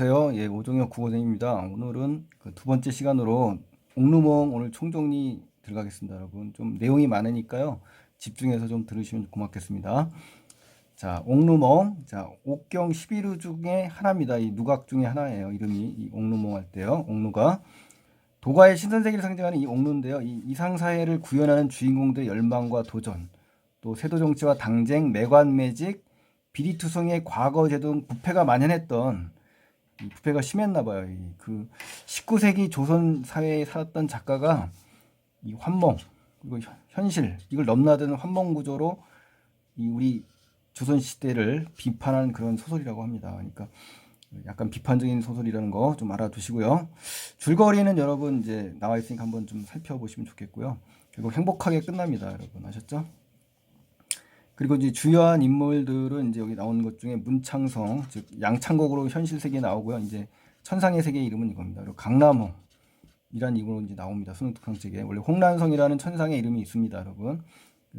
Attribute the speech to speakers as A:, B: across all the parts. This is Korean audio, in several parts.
A: 안녕하세요. 예, 오종혁 국어생입니다. 오늘은 그 두 번째 시간으로 옥루몽 오늘 총정리 들어가겠습니다, 여러분. 좀 내용이 많으니까요. 집중해서 좀 들으시면 고맙겠습니다. 자, 옥루몽. 자, 옥경 11루 중에 하나입니다. 이 누각 중에 하나예요. 이름이 이 옥루몽 할 때요. 옥루가 도가의 신선세계를 상징하는 이 옥루인데요. 이 이상사회를 구현하는 주인공들의 열망과 도전, 또 세도 정치와 당쟁, 매관매직, 비리투성의 과거 제도 등 부패가 만연했던 이 부패가 심했나 봐요. 그 19세기 조선 사회에 살았던 작가가 이 환몽 그리고 현실 이걸 넘나드는 환몽 구조로 이 우리 조선 시대를 비판하는 그런 소설이라고 합니다. 그러니까 약간 비판적인 소설이라는 거 좀 알아두시고요. 줄거리는 여러분 이제 나와 있으니까 한번 좀 살펴보시면 좋겠고요. 결국 행복하게 끝납니다, 여러분. 아셨죠? 그리고 이제 주요한 인물들은 이제 여기 나오는 것 중에 문창성, 즉 양창곡으로 현실 세계에 나오고요. 이제 천상의 세계 이름은 이겁니다. 그리고 강남홍 이란 이름으로 이제 나옵니다. 순국상책에 원래 홍란성이라는 천상의 이름이 있습니다, 여러분.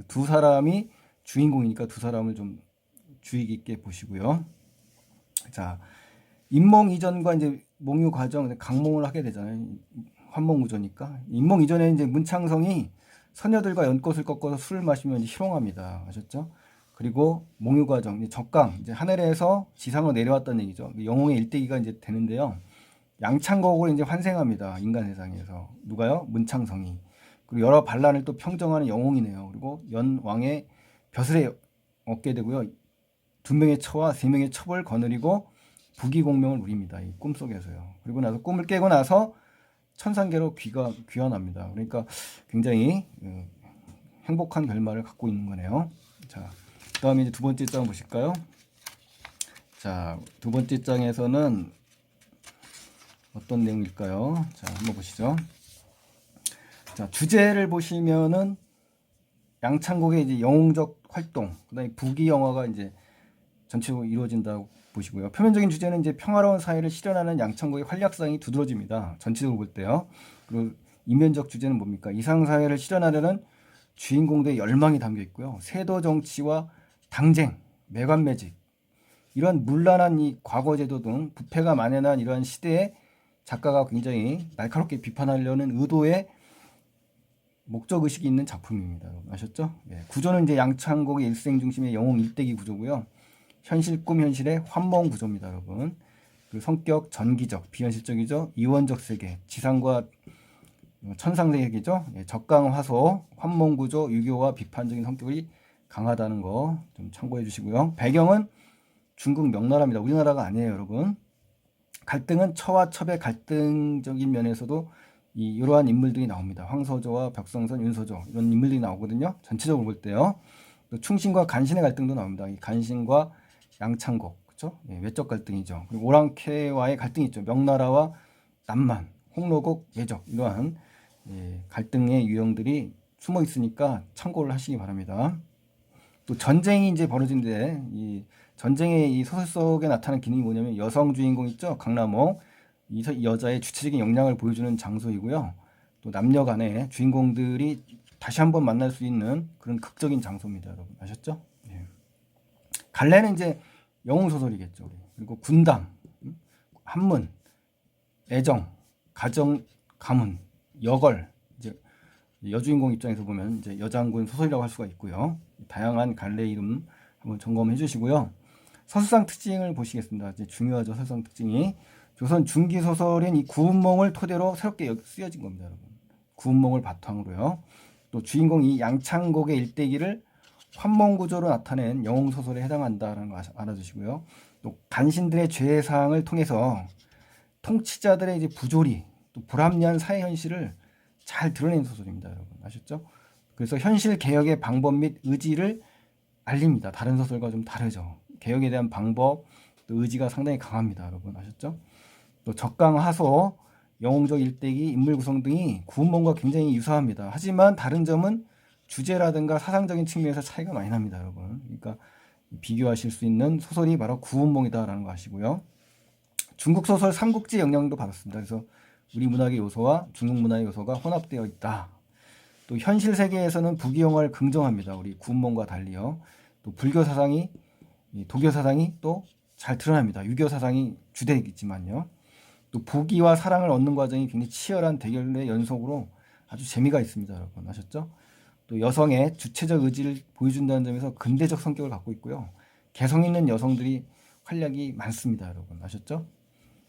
A: 두 사람이 주인공이니까 두 사람을 좀 주의 깊게 보시고요. 자, 임몽 이전과 이제 몽유 과정, 강몽을 하게 되잖아요. 환몽 우조니까. 임몽 이전에 이제 문창성이 선녀들과 연꽃을 꺾어서 술을 마시면 이제 희롱합니다. 아셨죠? 그리고 몽유 과정, 이제 적강, 이제 하늘에서 지상으로 내려왔다는 얘기죠. 영웅의 일대기가 이제 되는데요. 양창곡으로 이제 환생합니다. 인간 세상에서. 누가요? 문창성이. 그리고 여러 반란을 또 평정하는 영웅이네요. 그리고 연왕의 벼슬에 얻게 되고요. 2명의 처와 3명의 첩을 거느리고 부귀공명을 누립니다. 이 꿈속에서요. 그리고 나서 꿈을 깨고 나서 천상계로 귀환합니다. 그러니까 굉장히 행복한 결말을 갖고 있는 거네요. 자, 그다음에 이제 두 번째 장 보실까요? 자, 두 번째 장에서는 어떤 내용일까요? 자, 한번 보시죠. 자, 주제를 보시면은 양창곡의 이제 영웅적 활동, 그다음에 부귀 영화가 이제 전체적으로 이루어진다고 보시고요. 표면적인 주제는 이제 평화로운 사회를 실현하는 양창곡의 활약상이 두드러집니다. 전체적으로 볼 때요. 그리고 이면적 주제는 뭡니까? 이상 사회를 실현하려는 주인공들의 열망이 담겨 있고요. 세도 정치와 당쟁, 매관매직 이런 문란한 이 과거 제도 등 부패가 만연한 이러한 시대에 작가가 굉장히 날카롭게 비판하려는 의도의 목적 의식이 있는 작품입니다. 여러분 아셨죠? 네. 구조는 이제 양창곡의 일생 중심의 영웅 일대기 구조고요. 현실 꿈 현실의 환몽 구조입니다, 여러분. 그 성격 전기적, 비현실적이죠. 이원적 세계, 지상과 천상 세계죠. 예, 적강 화소, 환몽 구조, 유교와 비판적인 성격이 강하다는 거 좀 참고해 주시고요. 배경은 중국 명나라입니다. 우리나라가 아니에요, 여러분. 갈등은 처와 첩의 갈등적인 면에서도 이러한 인물들이 나옵니다. 황서조와 벽성선, 윤서조 이런 인물들이 나오거든요. 전체적으로 볼 때요. 또 충신과 간신의 갈등도 나옵니다. 이 간신과 양창곡, 그렇죠? 예, 외적 갈등이죠. 그리고 오랑캐와의 갈등이 있죠. 명나라와 남만, 홍로국, 외적 이러한 갈등의 유형들이 숨어 있으니까 참고를 하시기 바랍니다. 또 전쟁이 이제 벌어진데 이 전쟁의 이 소설 속에 나타나는 기능이 뭐냐면 여성 주인공 있죠, 강남홍. 이 여자의 주체적인 역량을 보여주는 장소이고요. 또 남녀 간의 주인공들이 다시 한번 만날 수 있는 그런 극적인 장소입니다, 여러분 아셨죠? 예. 갈래는 이제 영웅 소설이겠죠. 그리고 군담, 한문, 애정, 가정, 가문, 여걸 이제 여주인공 입장에서 보면 이제 여장군 소설이라고 할 수가 있고요. 다양한 갈래 이름 한번 점검해 주시고요. 서술상 특징을 보시겠습니다. 이제 중요하죠. 서술상 특징이 조선 중기 소설인 이 구운몽을 토대로 새롭게 쓰여진 겁니다, 여러분. 구운몽을 바탕으로요. 또 주인공 이 양창곡의 일대기를 환몽 구조로 나타낸 영웅 소설에 해당한다는 거 알아두시고요. 또 간신들의 죄사항을 통해서 통치자들의 이제 부조리, 또 불합리한 사회 현실을 잘 드러낸 소설입니다, 여러분 아셨죠? 그래서 현실 개혁의 방법 및 의지를 알립니다. 다른 소설과 좀 다르죠. 개혁에 대한 방법, 또 의지가 상당히 강합니다, 여러분 아셨죠? 또 적강 하소, 영웅적 일대기, 인물 구성 등이 구운몽과 굉장히 유사합니다. 하지만 다른 점은 주제라든가 사상적인 측면에서 차이가 많이 납니다, 여러분. 그러니까 비교하실 수 있는 소설이 바로 구운몽이다라는 거 아시고요. 중국 소설 삼국지 영향도 받았습니다. 그래서 우리 문학의 요소와 중국 문화의 요소가 혼합되어 있다. 또 현실 세계에서는 부귀영화를 긍정합니다. 우리 구운몽과 달리요. 또 불교 사상이, 도교 사상이 또 잘 드러납니다. 유교 사상이 주되겠지만요. 또 부귀와 사랑을 얻는 과정이 굉장히 치열한 대결의 연속으로 아주 재미가 있습니다. 여러분 아셨죠? 또 여성의 주체적 의지를 보여준다는 점에서 근대적 성격을 갖고 있고요. 개성 있는 여성들이 활약이 많습니다. 여러분 아셨죠?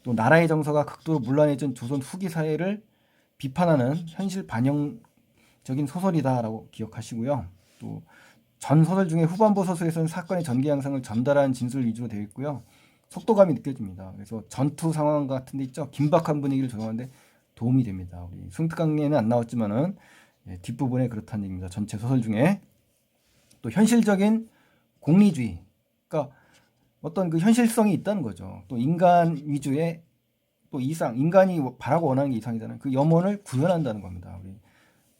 A: 또 나라의 정서가 극도로 문란해진 조선 후기 사회를 비판하는 현실 반영적인 소설이다라고 기억하시고요. 또 전 소설 중에 후반부 소설에서는 사건의 전개 양상을 전달하는 진술 위주로 되어 있고요. 속도감이 느껴집니다. 그래서 전투 상황 같은 데 있죠. 긴박한 분위기를 조성하는데 도움이 됩니다. 우리 승특강에는 안 나왔지만은 뒷부분에 그렇다는 얘기입니다. 전체 소설 중에. 또 현실적인 공리주의. 그러니까 어떤 그 현실성이 있다는 거죠. 또 인간 위주의 또 이상, 인간이 바라고 원하는 게 이상이잖아요. 그 염원을 구현한다는 겁니다. 우리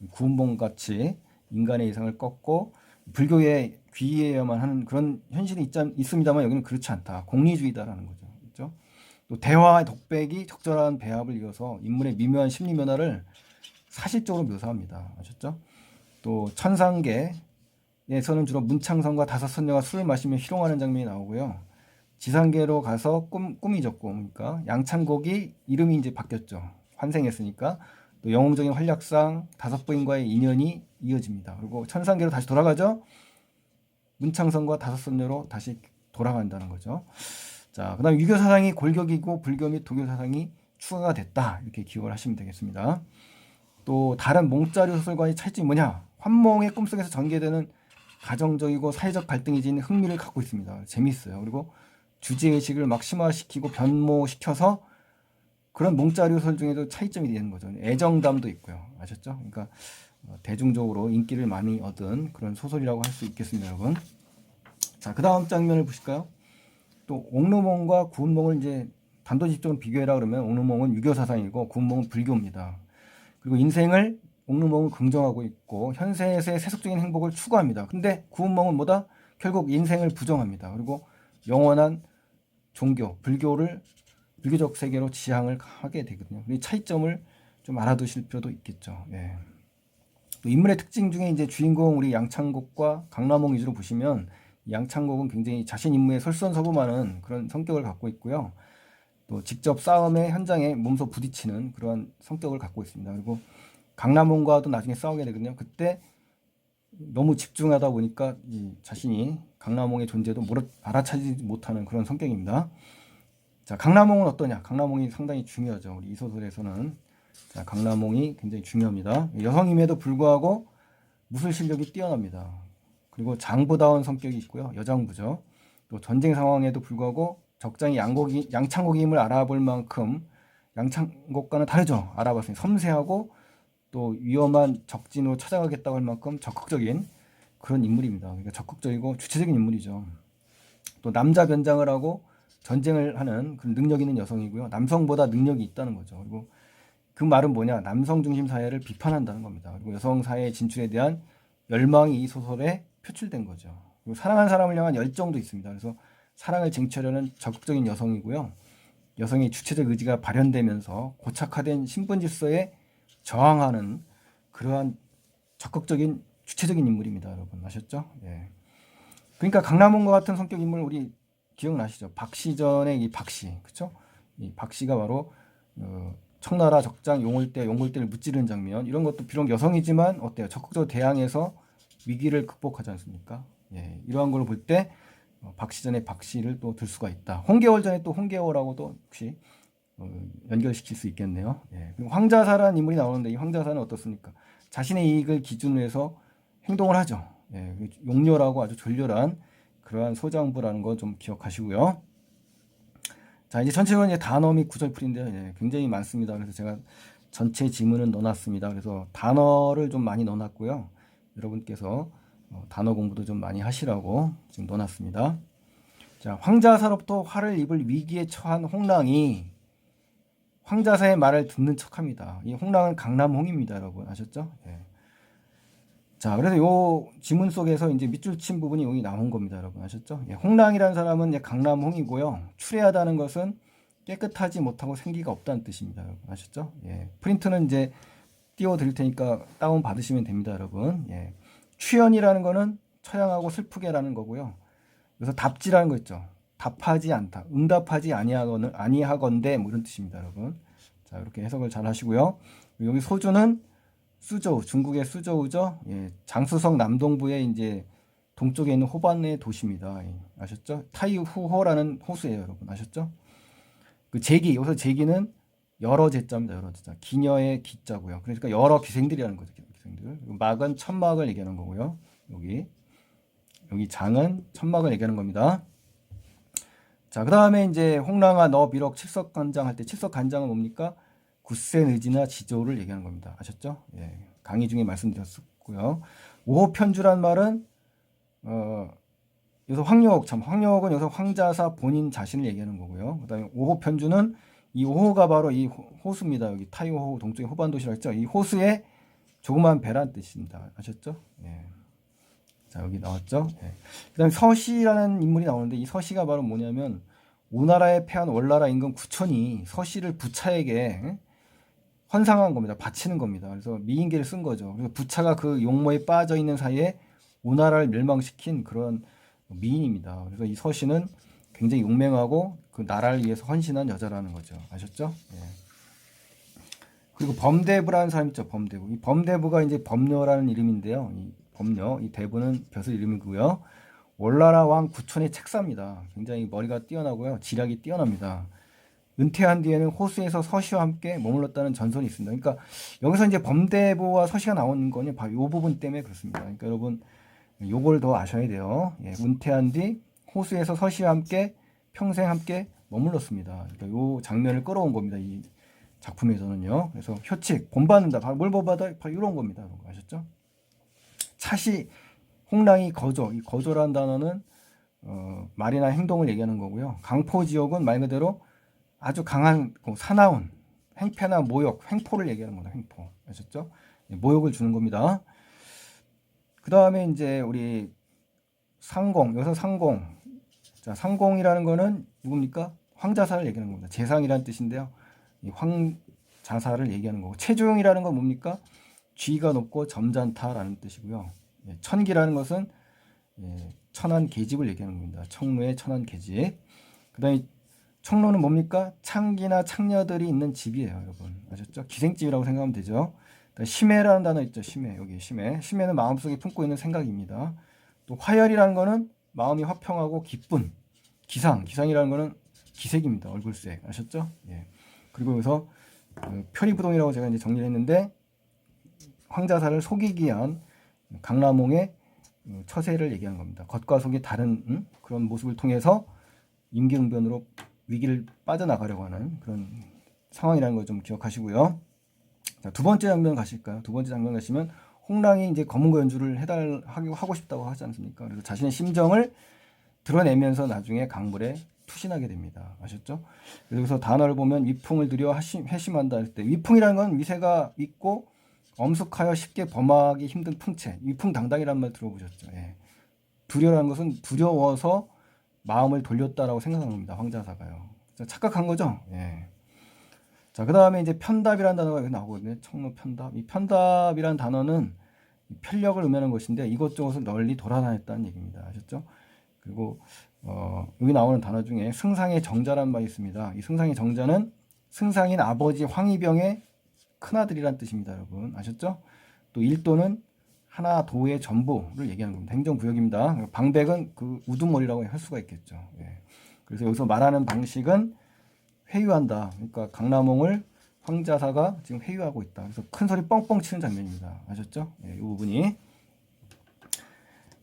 A: 구운봉 같이 인간의 이상을 꺾고 불교에 귀의해야만 하는 그런 현실이 있습니다만 여기는 그렇지 않다. 공리주의다라는 거죠. 그렇죠? 또 대화의 독백이 적절한 배합을 이어서 인물의 미묘한 심리 변화를 사실적으로 묘사합니다. 아셨죠? 또 천상계에서는 주로 문창성과 다섯 선녀가 술을 마시며 희롱하는 장면이 나오고요. 지상계로 가서 꿈이 졌고, 그러니까 양창곡이 이름이 이제 바뀌었죠. 환생했으니까. 또 영웅적인 활약상 다섯 부인과의 인연이 이어집니다. 그리고 천상계로 다시 돌아가죠. 문창성과 다섯 선녀로 다시 돌아간다는 거죠. 자, 그다음 유교 사상이 골격이고 불교 및 도교 사상이 추가가 됐다. 이렇게 기억을 하시면 되겠습니다. 또 다른 몽자리 소설과의 차이점이 뭐냐? 환몽의 꿈속에서 전개되는 가정적이고 사회적 갈등이 지닌 흥미를 갖고 있습니다. 재밌어요. 그리고 주제의식을 막심화시키고 변모시켜서 그런 몽자리 소설 중에도 차이점이 되는 거죠. 애정담도 있고요. 아셨죠? 그러니까 대중적으로 인기를 많이 얻은 그런 소설이라고 할 수 있겠습니다, 여러분. 자, 그 다음 장면을 보실까요? 또 옥루몽과 구운몽을 이제 단도직입적으로 비교해라 그러면 옥루몽은 유교 사상이고 구운몽은 불교입니다. 그리고 인생을 옥루몽은 긍정하고 있고 현세에서의 세속적인 행복을 추구합니다. 근데 구운몽은 뭐다? 결국 인생을 부정합니다. 그리고 영원한 종교, 불교적 세계로 지향을 하게 되거든요. 이 차이점을 좀 알아두실 필요도 있겠죠. 예. 또 인물의 특징 중에 이제 주인공 우리 양창곡과 강남홍 위주로 보시면 양창곡은 굉장히 자신 임무에 솔선서부하는 그런 성격을 갖고 있고요. 또 직접 싸움의 현장에 몸소 부딪히는 그러한 성격을 갖고 있습니다. 그리고 강남홍과도 나중에 싸우게 되거든요. 그때 너무 집중하다 보니까 자신이 강남홍의 존재도 알아차리지 못하는 그런 성격입니다. 자, 강남홍은 어떠냐? 강남홍이 상당히 중요하죠. 우리 이 소설에서는. 자, 강남홍이 굉장히 중요합니다. 여성임에도 불구하고 무술 실력이 뛰어납니다. 그리고 장부다운 성격이 있고요. 여장부죠. 또 전쟁 상황에도 불구하고 적장이 양창곡임을 알아볼 만큼 양창곡과는 다르죠. 알아봤으니 섬세하고 또 위험한 적진으로 찾아가겠다고 할 만큼 적극적인 그런 인물입니다. 그러니까 적극적이고 주체적인 인물이죠. 또 남자 변장을 하고 전쟁을 하는 그런 능력 있는 여성이고요. 남성보다 능력이 있다는 거죠. 그리고 그 말은 뭐냐? 남성 중심 사회를 비판한다는 겁니다. 그리고 여성 사회 진출에 대한 열망이 이 소설에 표출된 거죠. 그리고 사랑하는 사람을 향한 열정도 있습니다. 그래서 사랑을 쟁취하려는 적극적인 여성이고요. 여성의 주체적 의지가 발현되면서 고착화된 신분 질서에 저항하는 그러한 적극적인 주체적인 인물입니다. 여러분 아셨죠? 예. 그러니까 강남홍과 같은 성격 인물 우리 기억나시죠? 박시전의 이 박씨, 그렇죠? 이 박씨가 바로 청나라 적장 용골대를 무찌르는 장면, 이런 것도 비록 여성이지만 어때요? 적극적으로 대항해서 위기를 극복하지 않습니까? 예, 이러한 걸 볼 때 박시전의 박씨를 또 들 수가 있다. 홍계월전에 또 홍계월하고도 혹시 연결시킬 수 있겠네요. 예. 그리고 황자사라는 인물이 나오는데 이 황자사는 어떻습니까? 자신의 이익을 기준으로 해서 행동을 하죠. 예, 용렬하고 아주 졸렬한 그러한 소장부라는 거 좀 기억하시고요. 자, 이제 전체적으로 이제 단어 및 구절풀인데요. 예, 굉장히 많습니다. 그래서 제가 전체 지문은 넣어놨습니다. 그래서 단어를 좀 많이 넣어놨고요. 여러분께서 단어 공부도 좀 많이 하시라고 지금 넣어놨습니다. 자, 황자사로부터 화를 입을 위기에 처한 홍랑이 황자사의 말을 듣는 척합니다. 이 홍랑은 강남홍입니다, 여러분 아셨죠? 예. 자, 그래서 요 지문 속에서 이제 밑줄 친 부분이 여기 나온 겁니다, 여러분 아셨죠? 예, 홍랑이라는 사람은 이제 강남홍이고요. 추레하다는 것은 깨끗하지 못하고 생기가 없다는 뜻입니다, 여러분 아셨죠? 예, 프린트는 이제 띄워 드릴 테니까 다운 받으시면 됩니다, 여러분. 예, 추연이라는 거는 처량하고 슬프게라는 거고요. 그래서 답지라는 거 있죠. 답하지 않다, 응답하지 아니하건대 뭐 이런 뜻입니다, 여러분. 자, 이렇게 해석을 잘 하시고요. 여기 소주는 수저우, 중국의 수저우죠. 예, 장쑤성 남동부의 이제 동쪽에 있는 호반의 도시입니다. 예, 아셨죠? 타이후호라는 호수예요, 여러분. 아셨죠? 그 제기, 여기서 제기는 여러 제자입니다. 여러 제자. 기녀의 기자고요. 그러니까 여러 기생들이라는 거죠. 기생들. 막은 천막을 얘기하는 거고요. 여기 장은 천막을 얘기하는 겁니다. 자, 그 다음에 이제 홍랑아 너 비록 칠석간장 할 때 칠석간장은 뭡니까? 굳센의지나 지조를 얘기하는 겁니다. 아셨죠? 예, 강의 중에 말씀드렸고요. 오호편주란 말은 여기서 황력은 여기서 황자사 본인 자신을 얘기하는 거고요. 그 다음에 오호편주는 이 오호가 바로 이 호수입니다. 여기 타이호호 동쪽에 호반도시라고 했죠. 이 호수에 조그만 배란 뜻입니다. 아셨죠? 예. 자, 여기 나왔죠? 예. 그 다음에 서시라는 인물이 나오는데 이 서시가 바로 뭐냐면 오나라에 패한 월나라 임금 구천이 서시를 부차에게 헌상한 겁니다. 바치는 겁니다. 그래서 미인계를 쓴 거죠. 그래서 부차가 그 용모에 빠져 있는 사이에 오나라를 멸망시킨 그런 미인입니다. 그래서 이 서시는 굉장히 용맹하고 그 나라를 위해서 헌신한 여자라는 거죠. 아셨죠? 예. 그리고 범대부라는 사람 있죠. 범대부. 이 범대부가 이제 범녀라는 이름인데요. 이 범녀, 이 대부는 벼슬 이름이고요. 월나라 왕 구천의 책사입니다. 굉장히 머리가 뛰어나고요. 지략이 뛰어납니다. 은퇴한 뒤에는 호수에서 서시와 함께 머물렀다는 전설이 있습니다. 그러니까 여기서 이제 범대부와 서시가 나오는 거는 바로 이 부분 때문에 그렇습니다. 그러니까 여러분 요걸 더 아셔야 돼요. 예, 은퇴한 뒤 호수에서 서시와 함께 평생 함께 머물렀습니다. 그러니까 요 장면을 끌어온 겁니다. 이 작품에서는요. 그래서 효칙, 본받는다. 바로 뭘 본받아? 바로 이런 겁니다. 아셨죠? 차시, 홍랑이 거조. 이 거조라는 단어는 말이나 행동을 얘기하는 거고요. 강포 지옥은 말 그대로 아주 강한 사나운 행패나 모욕, 횡포를 얘기하는 겁니다. 횡포. 아셨죠? 모욕을 주는 겁니다. 그 다음에 이제 우리 상공, 여기서 상공. 자, 상공이라는 거는 누굽니까? 황자사를 얘기하는 겁니다. 재상이라는 뜻인데요. 이 황자사를 얘기하는 거고, 체중이라는 건 뭡니까? 쥐가 높고 점잖다라는 뜻이고요. 예, 천기라는 것은 천한 계집을 얘기하는 겁니다. 청로의 천한 계집. 그 다음에 청로는 뭡니까? 창기나 창녀들이 있는 집이에요, 여러분. 아셨죠? 기생집이라고 생각하면 되죠. 심해라는 단어 있죠. 심해. 여기 심해. 심해는 마음속에 품고 있는 생각입니다. 또 화열이라는 거는 마음이 화평하고 기쁜. 기상이라는 거는 기색입니다. 얼굴색. 아셨죠? 예. 그리고 여기서 표리부동이라고 제가 이제 정리를 했는데 황자사를 속이기 위한 강남홍의 처세를 얘기하는 겁니다. 겉과 속이 다른 그런 모습을 통해서 임기응변으로 위기를 빠져나가려고 하는 그런 상황이라는 걸 좀 기억하시고요. 자, 두 번째 장면 가실까요? 두 번째 장면 가시면 홍랑이 이제 검은고 연주를 하고 싶다고 하지 않습니까? 그래서 자신의 심정을 드러내면서 나중에 강물에 투신하게 됩니다. 아셨죠? 여기서 단어를 보면 위풍을 들여 회심한다 할 때 위풍이라는 건 위세가 있고 엄숙하여 쉽게 범하기 힘든 풍채, 위풍당당이라는 말 들어보셨죠? 예. 두려라는 것은 두려워서 마음을 돌렸다라고 생각하는 겁니다. 황자사가요. 착각한 거죠? 예. 자, 그 다음에 이제 편답이라는 단어가 여기 나오거든요. 청로 편답. 이 편답이라는 단어는 편력을 의미하는 것인데 이것저것을 널리 돌아다녔다는 얘기입니다. 아셨죠? 그리고 여기 나오는 단어 중에 승상의 정자라는 말이 있습니다. 이 승상의 정자는 승상인 아버지 황희병의 큰아들이란 뜻입니다. 여러분 아셨죠? 또 일도는 하나 도의 전부를 얘기하는 겁니다. 행정구역입니다. 방백은 그 우두머리라고 할 수가 있겠죠. 예. 그래서 여기서 말하는 방식은 회유한다. 그러니까 강남홍을 황자사가 지금 회유하고 있다. 그래서 큰 소리 뻥뻥 치는 장면입니다. 아셨죠? 예, 이 부분이.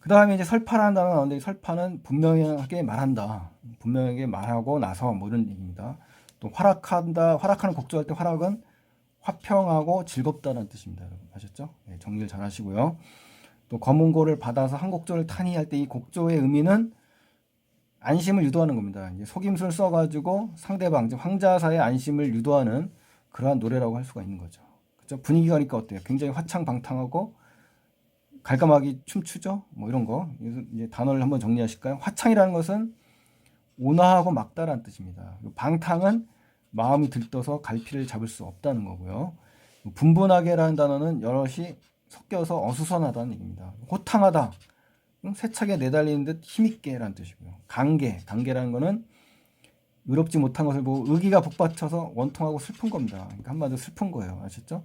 A: 그 다음에 이제 설파라는 단어가 나오는데 설파는 분명하게 말한다. 분명하게 말하고 나서 뭐 이런 얘기입니다. 또 활악하는 곡조할 때 활악은 화평하고 즐겁다는 뜻입니다. 여러분 아셨죠? 네, 정리를 잘 하시고요. 또 검은고를 받아서 한 곡조를 타니 할 때 이 곡조의 의미는 안심을 유도하는 겁니다. 이제 속임수를 써가지고 상대방, 즉 황자사의 안심을 유도하는 그러한 노래라고 할 수가 있는 거죠. 그렇죠? 분위기가 그러니까 어때요? 굉장히 화창방탕하고 갈감하게 춤추죠? 뭐 이런 거. 이제 단어를 한번 정리하실까요? 화창이라는 것은 온화하고 막다라는 뜻입니다. 방탕은 마음이 들떠서 갈피를 잡을 수 없다는 거고요. 분분하게라는 단어는 여럿이 섞여서 어수선하다는 얘기입니다. 호탕하다. 세차게 내달리는 듯 힘있게라는 뜻이고요. 강계라는 거는 의롭지 못한 것을 보고 의기가 북받쳐서 원통하고 슬픈 겁니다. 그러니까 한마디로 슬픈 거예요. 아셨죠?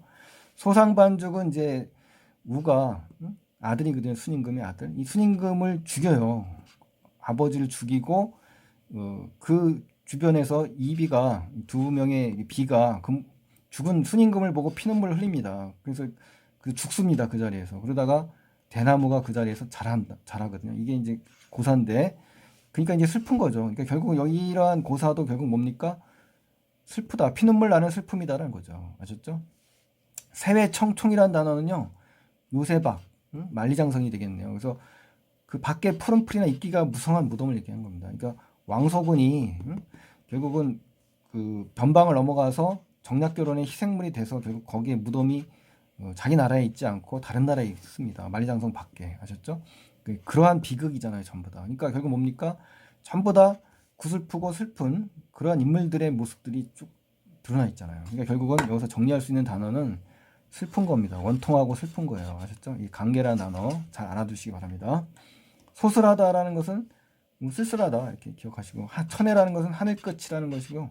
A: 소상반죽은 이제 우가 아들이거든요. 순임금의 아들. 이 순임금을 죽여요. 아버지를 죽이고 그 주변에서 이비가 두 명의 비가 죽은 순임금을 보고 피눈물을 흘립니다. 그래서 죽습니다. 그 자리에서. 그러다가 대나무가 그 자리에서 자라거든요. 이게 이제 고사인데, 그러니까 이제 슬픈 거죠. 그러니까 결국 이러한 고사도 결국 뭡니까? 슬프다. 피눈물 나는 슬픔이다라는 거죠. 아셨죠? 세외청총이라는 단어는요, 요새박, 만리장성이 되겠네요. 그래서 그 밖에 푸른 풀이나 이끼가 무성한 무덤을 얘기하는 겁니다. 그러니까 왕소군이 결국은 그 변방을 넘어가서 정략결혼의 희생물이 돼서 결국 거기에 무덤이 자기 나라에 있지 않고 다른 나라에 있습니다. 만리장성 밖에. 아셨죠? 그러한 비극이잖아요, 전부 다. 그러니까 결국 뭡니까? 전부 다 구슬프고 슬픈 그러한 인물들의 모습들이 쭉 드러나 있잖아요. 그러니까 결국은 여기서 정리할 수 있는 단어는 슬픈 겁니다. 원통하고 슬픈 거예요. 아셨죠? 이 관계라는 단어 잘 알아두시기 바랍니다. 소슬하다라는 것은 쓸쓸하다 이렇게 기억하시고, 천혜라는 것은 하늘 끝이라는 것이고,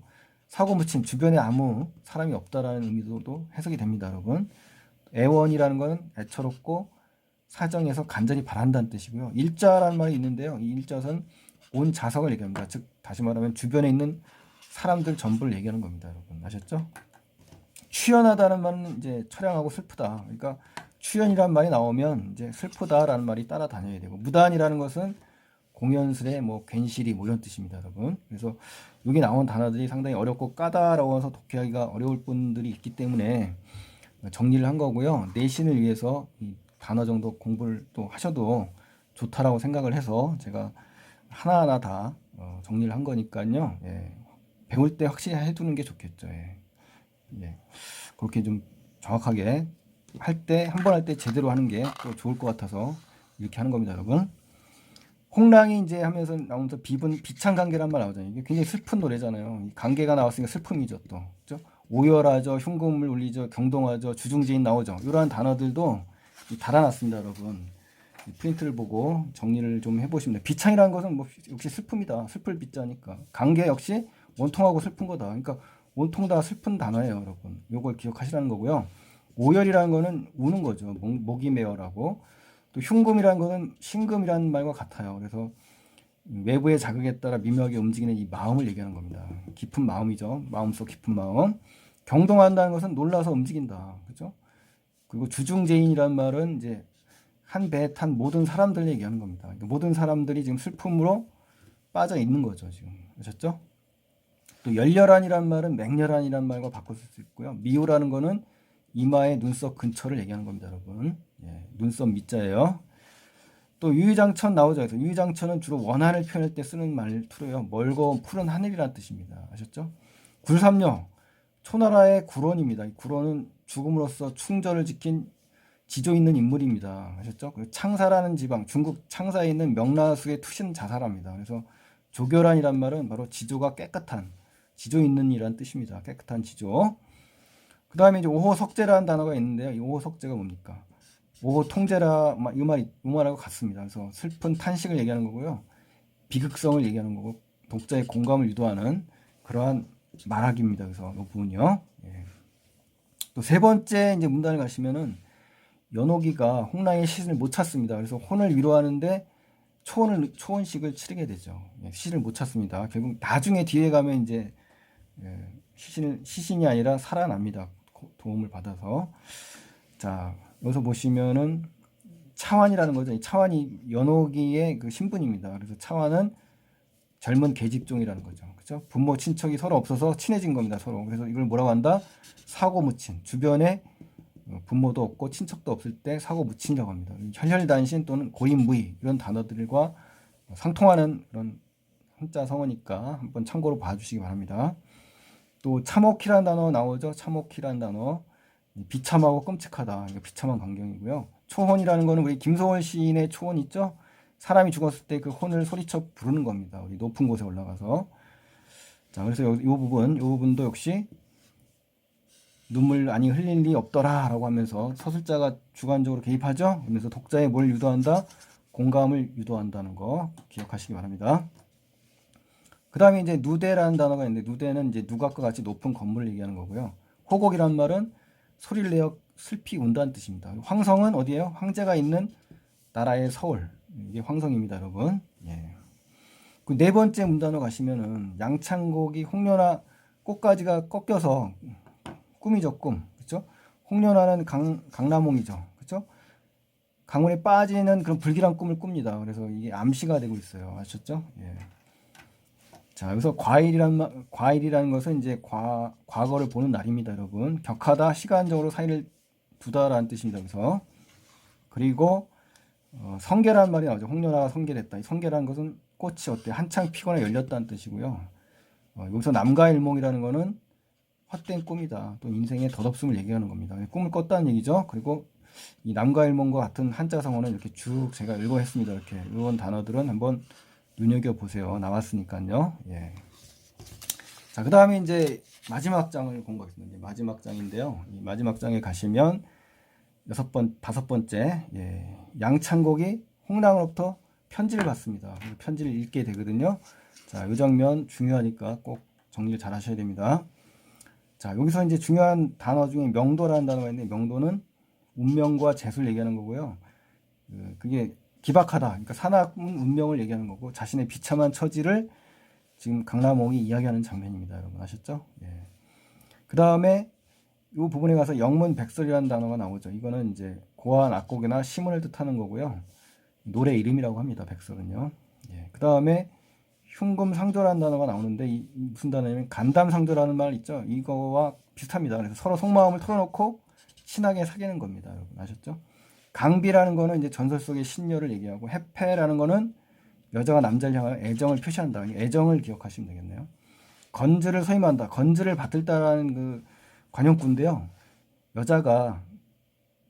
A: 사고 묻힌 주변에 아무 사람이 없다라는 의미도 해석이 됩니다, 여러분. 애원이라는 것은 애처롭고 사정에서 간절히 바란다는 뜻이고요. 일자라는 말이 있는데요. 이 일자는 온 자석을 얘기합니다. 즉 다시 말하면 주변에 있는 사람들 전부를 얘기하는 겁니다, 여러분. 아셨죠? 추연하다는 말은 이제 처량하고 슬프다. 그러니까 추연이라는 말이 나오면 이제 슬프다라는 말이 따라다녀야 되고, 무단이라는 것은 공연스레 뭐 괜시리 뭐 이런 뜻입니다, 여러분. 그래서 여기 나온 단어들이 상당히 어렵고 까다로워서 독해하기가 어려울 분들이 있기 때문에 정리를 한 거고요. 내신을 위해서 이 단어 정도 공부를 또 하셔도 좋다라고 생각을 해서 제가 하나하나 다 정리를 한 거니까요. 예. 배울 때 확실히 해두는 게 좋겠죠. 예. 예. 그렇게 좀 정확하게 한 번 할 때 제대로 하는 게 또 좋을 것 같아서 이렇게 하는 겁니다, 여러분. 홍랑이 이제 하면서 나오면서 비창관계란 말 나오잖아요. 이게 굉장히 슬픈 노래잖아요. 관계가 나왔으니까 슬픔이죠, 또. 그죠? 오열하죠, 흉금을 울리죠, 경동하죠, 주중지인 나오죠. 이러한 단어들도 달아놨습니다, 여러분. 프린트를 보고 정리를 좀 해보시면 돼요. 비창이라는 것은 뭐 역시 슬픔이다. 슬플 비자니까. 관계 역시 원통하고 슬픈 거다. 그러니까 온통 다 슬픈 단어예요, 여러분. 요걸 기억하시라는 거고요. 오열이라는 거는 우는 거죠. 목이 메어라고. 또 흉금이라는 거는 신금이라는 말과 같아요. 그래서 외부의 자극에 따라 미묘하게 움직이는 이 마음을 얘기하는 겁니다. 깊은 마음이죠. 마음속 깊은 마음. 경동한다는 것은 놀라서 움직인다. 그죠? 그리고 주중재인이라는 말은 이제 한 배에 탄 모든 사람들 얘기하는 겁니다. 그러니까 모든 사람들이 지금 슬픔으로 빠져 있는 거죠, 지금. 아셨죠? 또 열렬한이라는 말은 맹렬한이라는 말과 바꿀 수 있고요. 미우라는 거는 이마의 눈썹 근처를 얘기하는 겁니다, 여러분. 예, 눈썹 밑자예요. 또 유유장천 나오죠. 그래서 유유장천은 주로 원한을 표현할 때 쓰는 말투로요. 멀고 푸른 하늘이라는 뜻입니다. 아셨죠? 굴삼녀, 초나라의 구론입니다. 이 구론은 죽음으로써 충절을 지킨 지조 있는 인물입니다. 아셨죠? 창사라는 지방, 중국 창사에 있는 명나수의 투신 자사랍니다. 그래서 조결한이란 말은 바로 지조가 깨끗한, 지조 있는 이란 뜻입니다. 깨끗한 지조. 그 다음에 이제 오호석제라는 단어가 있는데요. 이 오호석제가 뭡니까? 오호통제라, 이 말하고 같습니다. 그래서 슬픈 탄식을 얘기하는 거고요. 비극성을 얘기하는 거고, 독자의 공감을 유도하는 그러한 말하기입니다. 그래서 이 부분이요. 예. 또 세 번째 이제 문단을 가시면은 연호기가 홍랑의 시신을 못 찾습니다. 그래서 혼을 위로하는데 초혼식을 치르게 되죠. 예, 시신을 못 찾습니다. 결국 나중에 뒤에 가면 이제 시신이 아니라 살아납니다. 도움을 받아서. 자, 여기서 보시면은 차환이라는 거죠. 이 차환이 연호기의 그 신분입니다. 그래서 차환은 젊은 계집종이라는 거죠. 그죠? 부모 친척이 서로 없어서 친해진 겁니다. 서로. 그래서 이걸 뭐라고 한다? 사고 묻힌. 주변에 부모도 없고 친척도 없을 때 사고 묻힌다고 합니다. 혈혈단신 또는 고인무의 이런 단어들과 상통하는 그런 한자 성어니까 한번 참고로 봐주시기 바랍니다. 또 참혹이라는 단어 나오죠. 참혹이라는 단어. 비참하고 끔찍하다. 이거 비참한 광경이고요. 초혼이라는 거는 우리 김소월 시인의 초혼 있죠? 사람이 죽었을 때 그 혼을 소리쳐 부르는 겁니다. 우리 높은 곳에 올라가서. 자, 그래서 이 부분도 역시 눈물 아니 흘릴 리 없더라 라고 하면서 서술자가 주관적으로 개입하죠. 그러면서 독자에 뭘 유도한다? 공감을 유도한다는 거 기억하시기 바랍니다. 그 다음에 이제 누대라는 단어가 있는데, 누대는 이제 누각과 같이 높은 건물을 얘기하는 거고요. 호곡이란 말은 소리를 내어 슬피 운다는 뜻입니다. 황성은 어디예요? 황제가 있는 나라의 서울. 이게 황성입니다, 여러분. 예. 그 네 번째 문단어 가시면은 양창곡이 홍련화 꽃가지가 꺾여서 꿈이죠, 꿈. 그렇죠? 홍련화는 강남홍이죠. 그렇죠? 강물에 빠지는 그런 불길한 꿈을 꿉니다. 그래서 이게 암시가 되고 있어요. 아셨죠? 예. 자, 여기서 과일이라는 것은 이제 과거를 보는 날입니다, 여러분. 격하다, 시간적으로 사이를 두다라는 뜻입니다, 여기서. 그리고 성계라는 말이 나오죠. 홍련화가 성계됐다. 이 성계라는 것은 꽃이 어때? 한창 피거나 열렸다는 뜻이고요. 여기서 남가일몽이라는 것은 헛된 꿈이다. 또 인생의 덧없음을 얘기하는 겁니다. 꿈을 꿨다는 얘기죠. 그리고 이 남가일몽과 같은 한자 성어는 이렇게 쭉 제가 읽어했습니다. 이렇게 이런 단어들은 한번 눈여겨보세요. 나왔으니까요. 예. 자, 그 다음에 이제 마지막 장을 공부하겠습니다. 마지막 장인데요. 이 마지막 장에 가시면 다섯 번째, 예. 양창곡이 홍랑으로부터 편지를 받습니다. 편지를 읽게 되거든요. 자, 이 장면 중요하니까 꼭 정리를 잘 하셔야 됩니다. 자, 여기서 이제 중요한 단어 중에 명도라는 단어가 있는데, 명도는 운명과 재수를 얘기하는 거고요. 그게 기박하다. 그러니까 사납은 운명을 얘기하는 거고, 자신의 비참한 처지를 지금 강남홍이 이야기하는 장면입니다. 여러분 아셨죠? 예. 그 다음에 이 부분에 가서 영문백설이라는 단어가 나오죠. 이거는 이제 고아한 악곡이나 시문을 뜻하는 거고요. 노래 이름이라고 합니다. 백설은요. 예. 그 다음에 흉금상조라는 단어가 나오는데, 무슨 단어냐면 간담상조라는 말 있죠. 이거와 비슷합니다. 그래서 서로 속마음을 털어놓고 친하게 사귀는 겁니다. 여러분 아셨죠? 강비라는 거는 이제 전설 속의 신녀를 얘기하고, 해패라는 거는 여자가 남자를 향하여 애정을 표시한다. 애정을 기억하시면 되겠네요. 건즈를 소임한다. 건즈를 받들다라는 그 관용구인데요. 여자가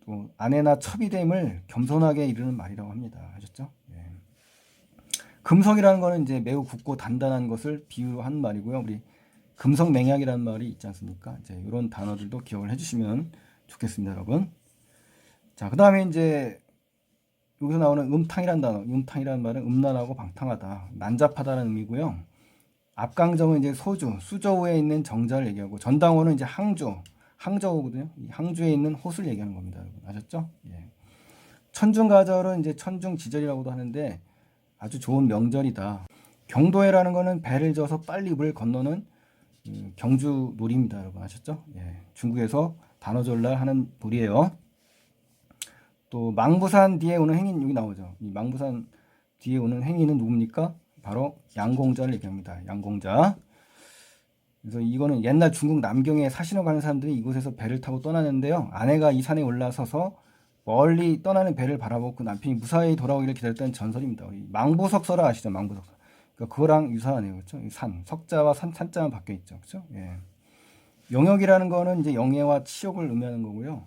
A: 또 아내나 첩이됨을 겸손하게 이르는 말이라고 합니다. 아셨죠? 예. 금성이라는 거는 이제 매우 굳고 단단한 것을 비유로 하는 말이고요. 우리 금성맹약이라는 말이 있지 않습니까? 이제 이런 단어들도 기억을 해주시면 좋겠습니다, 여러분. 자, 그 다음에 이제 여기서 나오는 음탕이라는 단어, 음탕이라는 말은 음란하고 방탕하다, 난잡하다는 의미고요. 압강정은 이제 소주, 수저우에 있는 정자를 얘기하고, 전당호는 이제 항저우거든요. 이 항주에 있는 호수를 얘기하는 겁니다, 여러분. 아셨죠? 예. 천중가절은 이제 천중지절이라고도 하는데 아주 좋은 명절이다. 경도회라는 거는 배를 져서 빨리 물 건너는 경주 놀이입니다, 여러분. 아셨죠? 예. 중국에서 단오절날 하는 놀이에요. 또 망부산 뒤에 오는 행인, 여기 나오죠. 이 망부산 뒤에 오는 행인은 누굽니까? 바로 양공자를 얘기합니다. 양공자. 그래서 이거는 옛날 중국 남경에 사신을 가는 사람들이 이곳에서 배를 타고 떠나는데요. 아내가 이 산에 올라서서 멀리 떠나는 배를 바라보고 그 남편이 무사히 돌아오기를 기다렸다는 전설입니다. 우리 망부석설을 아시죠? 망부석설. 그러니까 그거랑 유사하네요. 그렇죠? 산, 석자와 산자만 바뀌어 있죠. 그렇죠? 예. 영역이라는 거는 이제 영예와 치욕을 의미하는 거고요.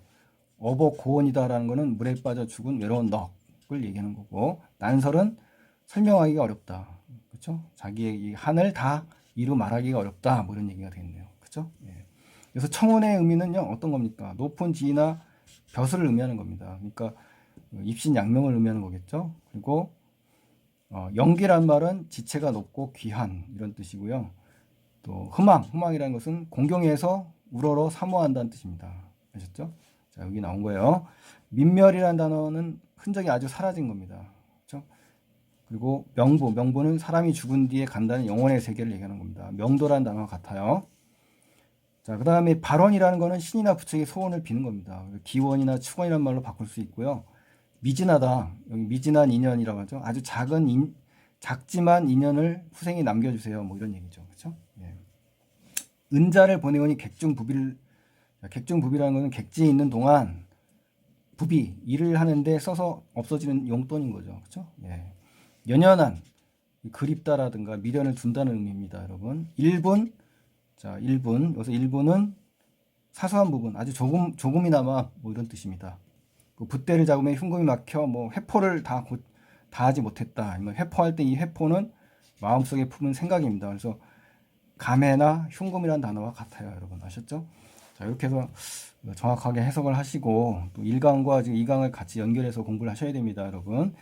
A: 어복 고원이다라는 거는 물에 빠져 죽은 외로운 넋을 얘기하는 거고, 난설은 설명하기가 어렵다. 그렇죠? 자기의 이 한을 다 이루 말하기가 어렵다. 뭐 이런 얘기가 되겠네요. 그렇죠? 예. 그래서 청혼의 의미는요, 어떤 겁니까? 높은 지위나 벼슬을 의미하는 겁니다. 그러니까 입신양명을 의미하는 거겠죠. 그리고 영기란 말은 지체가 높고 귀한 이런 뜻이고요. 또 흥망이라는 것은 공경에서 우러러 사모한다는 뜻입니다. 아셨죠? 자, 여기 나온 거예요. 민멸이라는 단어는 흔적이 아주 사라진 겁니다. 그렇죠? 그리고 명부는 사람이 죽은 뒤에 간다는 영혼의 세계를 얘기하는 겁니다. 명도라는 단어가 같아요. 자, 그 다음에 발원이라는 거는 신이나 부처의 소원을 비는 겁니다. 기원이나 축원이라는 말로 바꿀 수 있고요. 미진하다, 여기 미진한 인연이라고 하죠. 아주 작지만 인연을 후생에 남겨주세요. 뭐 이런 얘기죠. 그렇죠? 예. 은자를 보내오니 객중부비라는 것은 객지에 있는 동안 부비, 일을 하는데 써서 없어지는 용돈인 거죠. 그렇죠? 예. 연연한, 그립다라든가 미련을 둔다는 의미입니다, 여러분. 일분, 자, 1분. 여기서 1분은 사소한 부분, 아주 조금이나마 뭐 이런 뜻입니다. 그 붓대를 잡으면 흉금이 막혀 뭐 회포를 다 하지 못했다. 회포할 때 이 회포는 마음속에 품은 생각입니다. 그래서 감해나 흉금이라는 단어와 같아요, 여러분. 아셨죠? 자, 이렇게 해서 정확하게 해석을 하시고 또 1강과 지금 2강을 같이 연결해서 공부를 하셔야 됩니다, 여러분.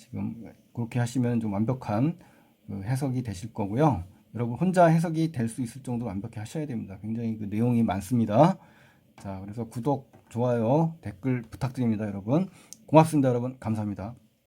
A: 지금 그렇게 하시면 좀 완벽한 그 해석이 되실 거고요. 여러분 혼자 해석이 될 수 있을 정도로 완벽히 하셔야 됩니다. 굉장히 그 내용이 많습니다. 자, 그래서 구독, 좋아요, 댓글 부탁드립니다, 여러분. 고맙습니다, 여러분. 감사합니다.